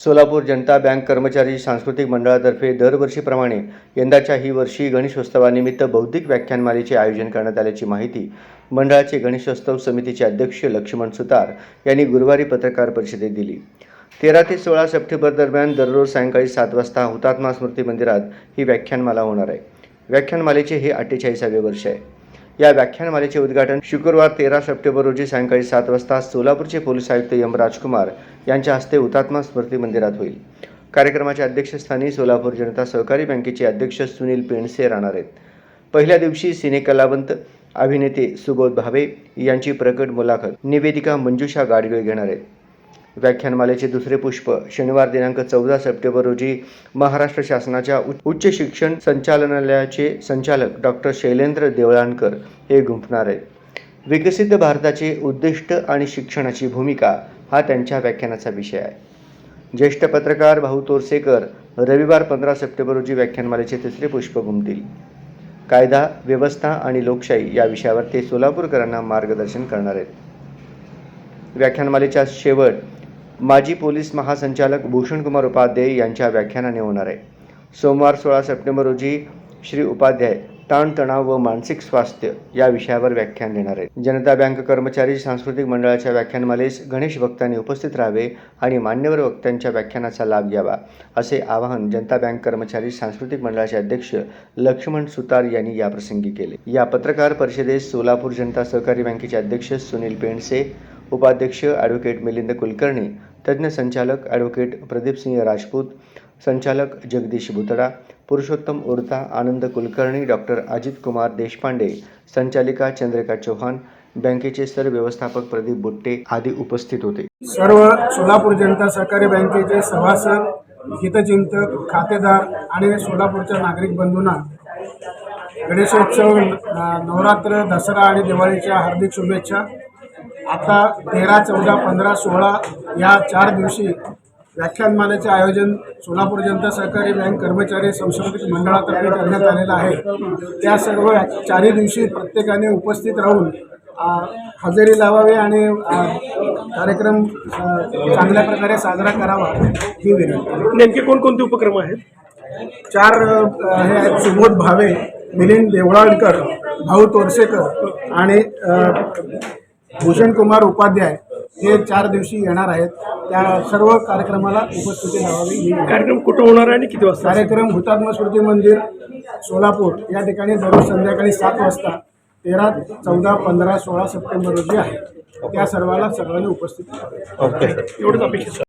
सोलापूर जनता bank कर्मचारी सांस्कृतिक मंडळातर्फे दरवर्षीप्रमाणे यंदाच्या ही वर्षी गणेशोत्सवानिमित्त बौद्धिक व्याख्यानमालेचे आयोजन करण्यात आल्याची माहिती मंडळाचे गणेशोत्सव समितीचे अध्यक्ष लक्ष्मण सुतार यांनी गुरुवारी पत्रकार परिषदेत दिली। 13 ते 16 सप्टेंबर दरम्यान दररोज सायंकाळी 7 वाजता हुतात्मा स्मृती मंदिरात ही व्याख्यानमाला होणार आहे। व्याख्यानमालेचे हे 48वे वर्ष आहे। या व्याख्यानमालेचे उद्घाटन शुक्रवार 13 सप्टेंबर रोजी सायंकाळी 7 वाजता सोलापूरचे पोलीस आयुक्त एम राजकुमार यांच्या हस्ते हुतात्मा स्मृती मंदिरात होईल। कार्यक्रमाच्या अध्यक्षस्थानी सोलापूर जनता सहकारी बँकेचे अध्यक्ष सुनील पेंडसे राहणार आहेत। पहिल्या दिवशी सिनेकलावंत अभिनेते सुबोध भावे यांची प्रकट मुलाखत निवेदिका मंजुषा गाडगीळ घेणार आहेत। व्याख्यानमालेचे दुसरे पुष्प शनिवार दिनांक 14 सप्टेंबर रोजी महाराष्ट्र शासनाच्या उच्च शिक्षण संचालनालयाचे संचालक डॉक्टर शैलेंद्र देवळाणकर हे गुंफणार आहेत। विकसित भारताचे उद्दिष्ट आणि शिक्षणाची भूमिका हा त्यांच्या व्याख्यानाचा विषय आहे। ज्येष्ठ पत्रकार भाऊ तोरसेकर रविवार 15 सप्टेंबर रोजी व्याख्यानमालेचे तिसरे पुष्प गुंफतील। कायदा व्यवस्था आणि लोकशाही या विषयावर ते सोलापूरकरांना मार्गदर्शन करणार आहेत। व्याख्यानमालेचा शेवट माजी पोलीस महासंचालक भूषणकुमार उपाध्याय यांच्या व्याख्यानाने होणार आहे। सोमवार 16 सप्टेंबर रोजी श्री उपाध्याय ताणतणाव व मानसिक स्वास्थ्य या विषयावर व्याख्यान देणार आहेत। जनता बँक कर्मचारी सांस्कृतिक मंडळाच्या व्याख्यानमालेस गणेश भक्तांनी उपस्थित राहावे आणि मान्यवर वक्त्यांच्या व्याख्यानाचा लाभ घ्यावा असे आवाहन जनता बँक कर्मचारी सांस्कृतिक मंडळाचे अध्यक्ष लक्ष्मण सुतार यांनी याप्रसंगी केले। या पत्रकार परिषदेत सोलापूर जनता सहकारी बँकेचे अध्यक्ष सुनील पेंडसे, उपाध्यक्ष ॲडव्होकेट मिलिंद कुलकर्णी, तज्ज्ञ संचालक ॲडव्होकेट प्रदीपसिंह राजपूत, संचालक जगदीश बुतडा, पुरुषोत्तम उर्ता, आनंद कुलकर्णी, डॉक्टर अजित कुमार देशपांडे, संचालिका चंद्रिका चौहान, बँकेचे सर व्यवस्थापक प्रदीप बुट्टे आदी उपस्थित होते। सर्व सोलापूर जनता सहकारी बँकेचे सभासद, हितचिंतक, खातेदार आणि सोलापूरच्या नागरिक बंधूंना गणेशोत्सव, नवरात्र, दसरा आणि दिवाळीच्या हार्दिक शुभेच्छा। आता 13, 14, 15, 16 या 4 दिवशी व्याख्यानमालेचे आयोजन सोलापूर जनता सहकारी बँक कर्मचारी सांस्कृतिक मंडळातर्फे करण्यात आलेलं आहे। त्या सर्व 4 दिवशी प्रत्येकाने उपस्थित राहून हजेरी लावावी आणि कार्यक्रम चांगल्या प्रकारे साजरा करावा ही विनंती। नेमके कोणकोणते उपक्रम आहेत? 4 हे आहेत: सुबोध भावे, मिलिंद देवळाणकर, भाऊ तोरसेकर आणि भूषणकुमार उपाध्याय हे 4 दिवशी येणार आहेत। त्या सर्व कार्यक्रमाला उपस्थिती लावावी। कार्यक्रम कुठं होणार आहे आणि किती वाजता? कार्यक्रम हुतात्मा स्मृती मंदिर सोलापूर या ठिकाणी दररोज संध्याकाळी 7 वाजता 13, 14, 15, 16 सप्टेंबर रोजी आहे। त्या सर्वांनी उपस्थित राहावे। एवढंच अपेक्षित।